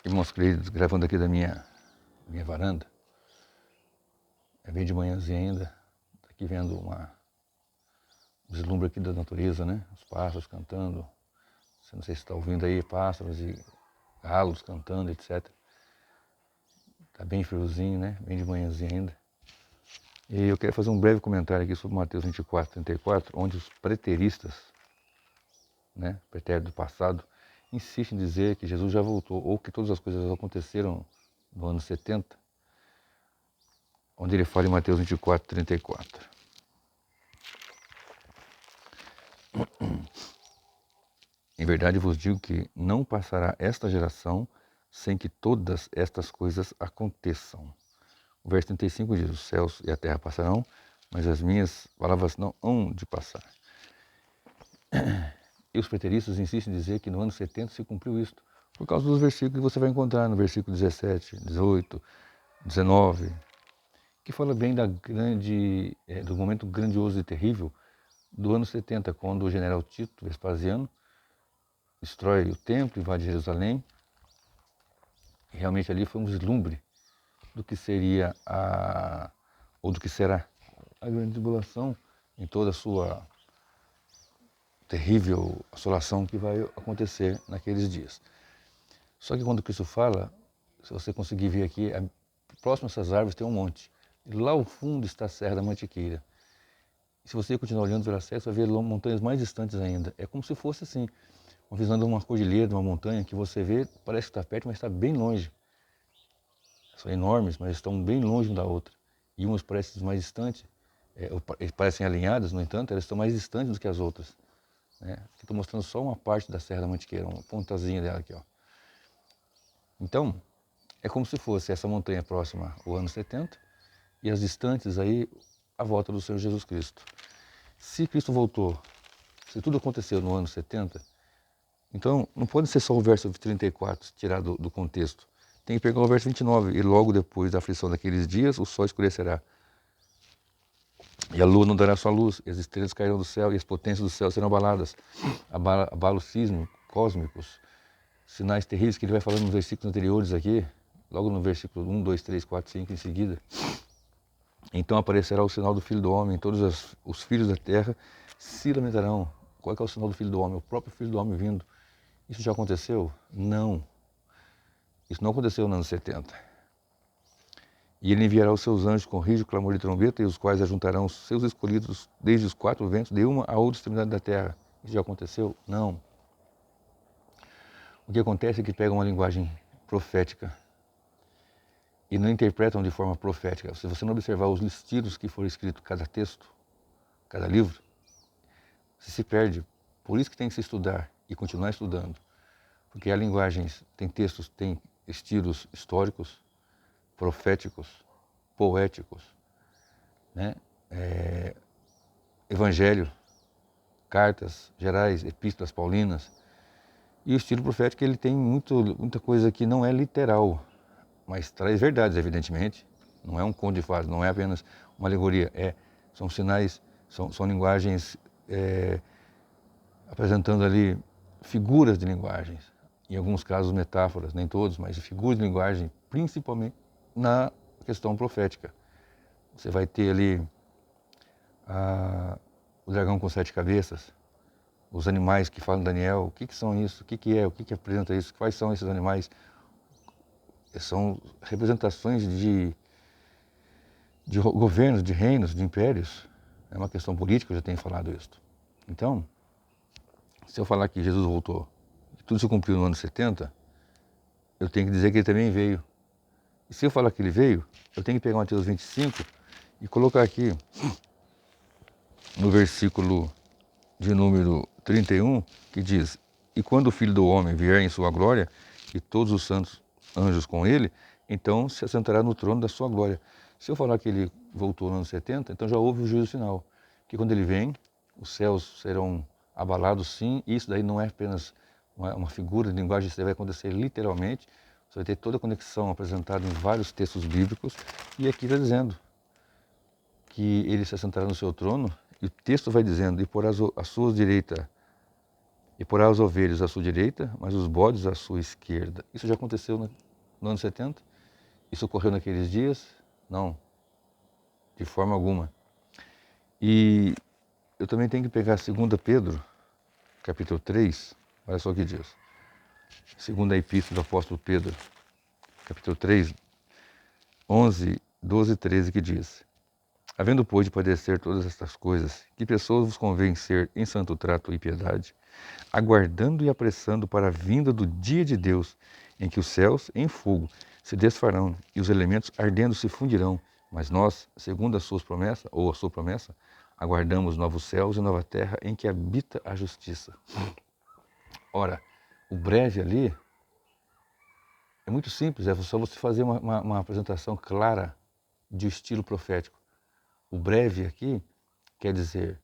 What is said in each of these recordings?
Irmãos queridos, gravando aqui da minha varanda, é bem de manhãzinha ainda, tá aqui vendo um vislumbre aqui da natureza, né? Os pássaros cantando, não sei se está ouvindo aí, pássaros e galos cantando, etc. Tá bem friozinho, né? Bem de manhãzinha ainda. E eu quero fazer um breve comentário aqui sobre Mateus 24:34, onde os preteristas, né, pretérito do passado, insistem em dizer que Jesus já voltou, ou que todas as coisas aconteceram no ano 70, onde ele fala em Mateus 24:34. Em verdade vos digo que não passará esta geração sem que todas estas coisas aconteçam. O verso 35 diz, os céus e a terra passarão, mas as minhas palavras não hão de passar. E os preteristas insistem em dizer que no ano 70 se cumpriu isto, por causa dos versículos que você vai encontrar no versículo 17, 18, 19, que fala bem do momento grandioso e terrível do ano 70, quando o general Tito Vespasiano destrói o templo, invade Jerusalém. E realmente ali foi um vislumbre do que seria ou do que será a grande tribulação em toda a sua terrível assolação que vai acontecer naqueles dias. Só que quando Cristo fala, se você conseguir ver aqui, próximo a essas árvores tem um monte. E lá ao fundo está a Serra da Mantiqueira. E se você continuar olhando pela serra, você vai ver montanhas mais distantes ainda. É como se fosse assim, uma visão de uma cordilheira, de uma montanha, que você vê, parece que está perto, mas está bem longe. São enormes, mas estão bem longe uma da outra. E umas parecem mais distantes, parecem alinhadas, no entanto, elas estão mais distantes do que as outras. Né? Aqui estou mostrando só uma parte da Serra da Mantiqueira, uma pontazinha dela aqui. Ó. Então, é como se fosse essa montanha próxima ao ano 70 e as distantes aí à volta do Senhor Jesus Cristo. Se Cristo voltou, se tudo aconteceu no ano 70, então não pode ser só o verso 34 tirado do contexto. Tem que pegar o verso 29, e logo depois da aflição daqueles dias, o sol escurecerá. E a lua não dará sua luz, e as estrelas cairão do céu, e as potências do céu serão abaladas. Abalos sísmicos, cósmicos, sinais terríveis que ele vai falando nos versículos anteriores aqui, logo no versículo 1, 2, 3, 4, 5 em seguida. Então aparecerá o sinal do Filho do Homem, todos os filhos da terra se lamentarão. Qual é o sinal do Filho do Homem? O próprio Filho do Homem vindo. Isso já aconteceu? Não. Isso não aconteceu no ano 70. E ele enviará os seus anjos com rijo, clamor e trombeta, e os quais ajuntarão os seus escolhidos desde os quatro ventos, de uma a outra extremidade da terra. Isso já aconteceu? Não. O que acontece é que pegam uma linguagem profética e não interpretam de forma profética. Se você não observar os listidos que foram escritos cada texto, cada livro, você se perde. Por isso que tem que se estudar e continuar estudando. Porque há linguagens, tem textos, tem estilos históricos, proféticos, poéticos, né? Evangelho, cartas gerais, epístolas paulinas. E o estilo profético ele tem muita coisa que não é literal, mas traz verdades, evidentemente. Não é um conto de fadas, não é apenas uma alegoria. São sinais, são linguagens apresentando ali figuras de linguagens. Em alguns casos metáforas, nem todos, mas figuras de linguagem, principalmente na questão profética. Você vai ter ali o dragão com 7 cabeças, os animais que falam Daniel, o que são isso, o que é, o que apresenta isso, quais são esses animais. São representações de governos, de reinos, de impérios. É uma questão política, eu já tenho falado isso. Então, se eu falar que Jesus voltou, que tudo se cumpriu no ano 70, eu tenho que dizer que ele também veio. E se eu falar que ele veio, eu tenho que pegar Mateus 25 e colocar aqui no versículo de número 31, que diz: E quando o Filho do Homem vier em sua glória, e todos os santos anjos com ele, então se assentará no trono da sua glória. Se eu falar que ele voltou no ano 70, então já houve o juízo final. Que quando ele vem, os céus serão abalados, sim, e isso daí não é apenas uma figura de linguagem, isso vai acontecer literalmente. Você vai ter toda a conexão apresentada em vários textos bíblicos, e aqui está dizendo que ele se assentará no seu trono, e o texto vai dizendo, e porá a sua direita E porá as ovelhas à sua direita, mas os bodes à sua esquerda. Isso já aconteceu no ano 70? Isso ocorreu naqueles dias? Não, de forma alguma. E eu também tenho que pegar 2 Pedro, capítulo 3, olha só o que diz. Segunda Epístola do Apóstolo Pedro, capítulo 3, 11, 12 e 13, que diz: Havendo, pois, de padecer todas estas coisas, que pessoas vos convém ser em santo trato e piedade, aguardando e apressando para a vinda do dia de Deus, em que os céus em fogo se desfarão e os elementos ardendo se fundirão. Mas nós, segundo as suas promessas, ou a sua promessa, aguardamos novos céus e nova terra em que habita a justiça. Ora, o breve ali é muito simples, é só você fazer uma apresentação clara de estilo profético. O breve aqui quer dizer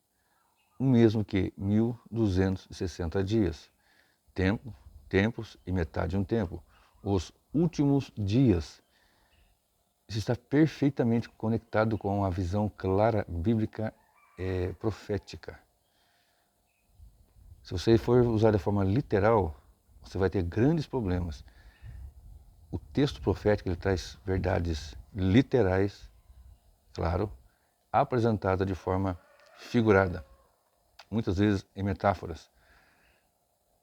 o mesmo que 1260 dias. Tempos e metade de um tempo. Os últimos dias. Isso está perfeitamente conectado com a visão clara bíblica profética. Se você for usar de forma literal, você vai ter grandes problemas. O texto profético ele traz verdades literais, claro, apresentada de forma figurada, muitas vezes em metáforas.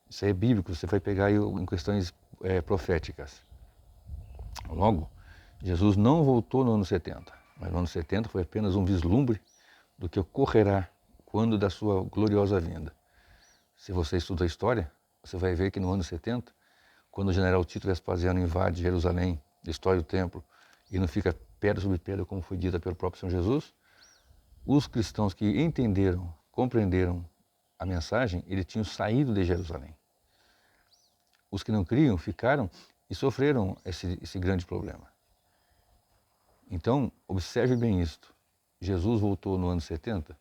Isso aí é bíblico, você vai pegar aí em questões proféticas. Logo, Jesus não voltou no ano 70, mas no ano 70 foi apenas um vislumbre do que ocorrerá quando da sua gloriosa vinda. Se você estuda a história, você vai ver que no ano 70, quando o general Tito Vespasiano invade Jerusalém, destrói o templo e não fica pedra sobre pedra, como foi dita pelo próprio Senhor Jesus, os cristãos que entenderam, compreenderam a mensagem, eles tinham saído de Jerusalém. Os que não criam ficaram e sofreram esse grande problema. Então, observe bem isto. Jesus voltou no ano 70.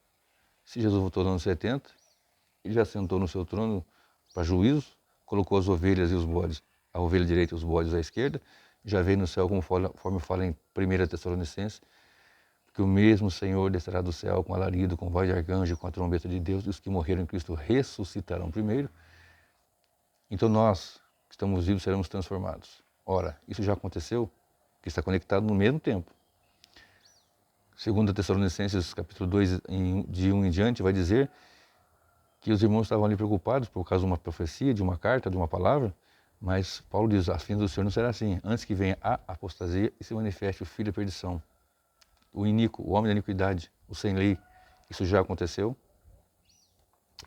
Se Jesus voltou no ano 70, ele já sentou no seu trono para juízo, colocou as ovelhas e os bodes, a ovelha direita e os bodes à esquerda, já veio no céu, conforme fala em 1 Tessalonicenses, que o mesmo Senhor descerá do céu com alarido, com voz de arcanjo, com a trombeta de Deus, e os que morreram em Cristo ressuscitarão primeiro. Então nós, que estamos vivos, seremos transformados. Ora, isso já aconteceu, que está conectado no mesmo tempo. 2 Tessalonicenses, capítulo 2, de 1 em diante, vai dizer que os irmãos estavam ali preocupados por causa de uma profecia, de uma carta, de uma palavra, mas Paulo diz, a fim do Senhor não será assim, antes que venha a apostasia e se manifeste o filho da perdição, o iníquo, o homem da iniquidade, o sem lei. Isso já aconteceu.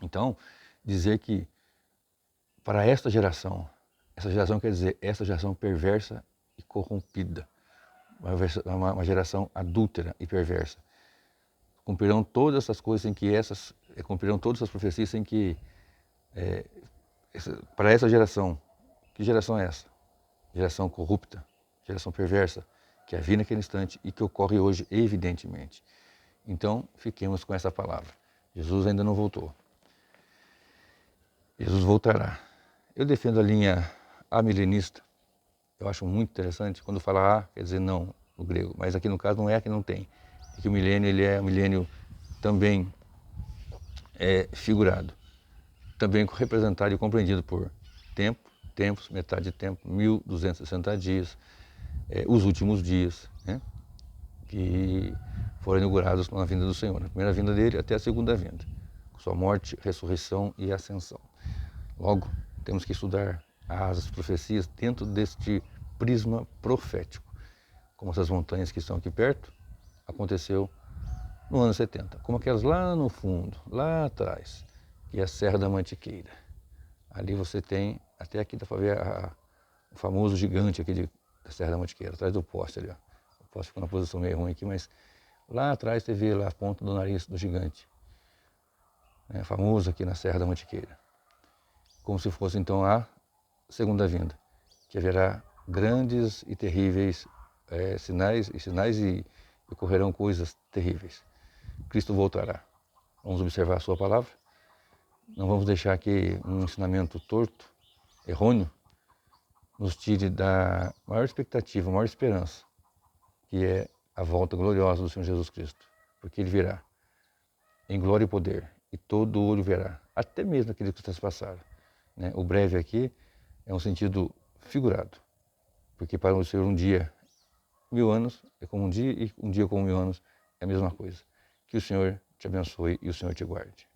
Então, dizer que para esta geração quer dizer esta geração perversa e corrompida, uma geração adúltera e perversa. Cumprirão todas essas coisas em que cumprirão todas essas profecias em que para essa geração, que geração é essa? Geração corrupta, geração perversa, que havia naquele instante e que ocorre hoje evidentemente. Então, fiquemos com essa palavra. Jesus ainda não voltou. Jesus voltará. Eu defendo a linha amilenista. Eu acho muito interessante. Quando fala a, quer dizer não, no grego. Mas aqui no caso não é que não tem. É que o milênio ele é um milênio também figurado. Também representado e compreendido por tempos, metade de tempo, 1260 dias, os últimos dias, né, que foram inaugurados na vinda do Senhor. A primeira vinda dele até a segunda vinda. Sua morte, ressurreição e ascensão. Logo, temos que estudar as profecias dentro deste prisma profético. Como essas montanhas que estão aqui perto, aconteceu no ano 70. Como aquelas lá no fundo, lá atrás, que é a Serra da Mantiqueira. Ali você tem, até aqui dá para ver o famoso gigante aqui da Serra da Mantiqueira, atrás do poste ali. Ó. O poste ficou na posição meio ruim aqui, mas lá atrás você vê lá a ponta do nariz do gigante. Famoso aqui na Serra da Mantiqueira. Como se fosse então a segunda vinda, que haverá grandes e terríveis sinais e ocorrerão coisas terríveis. Cristo voltará. Vamos observar a sua palavra. Não vamos deixar que um ensinamento torto, errôneo, nos tire da maior expectativa, maior esperança, que é a volta gloriosa do Senhor Jesus Cristo. Porque Ele virá em glória e poder, e todo olho verá, até mesmo aqueles que trespassaram. né? O breve aqui é um sentido figurado, porque para o Senhor um dia, 1000 anos é como um dia, e um dia como 1000 anos é a mesma coisa. Que o Senhor te abençoe e o Senhor te guarde.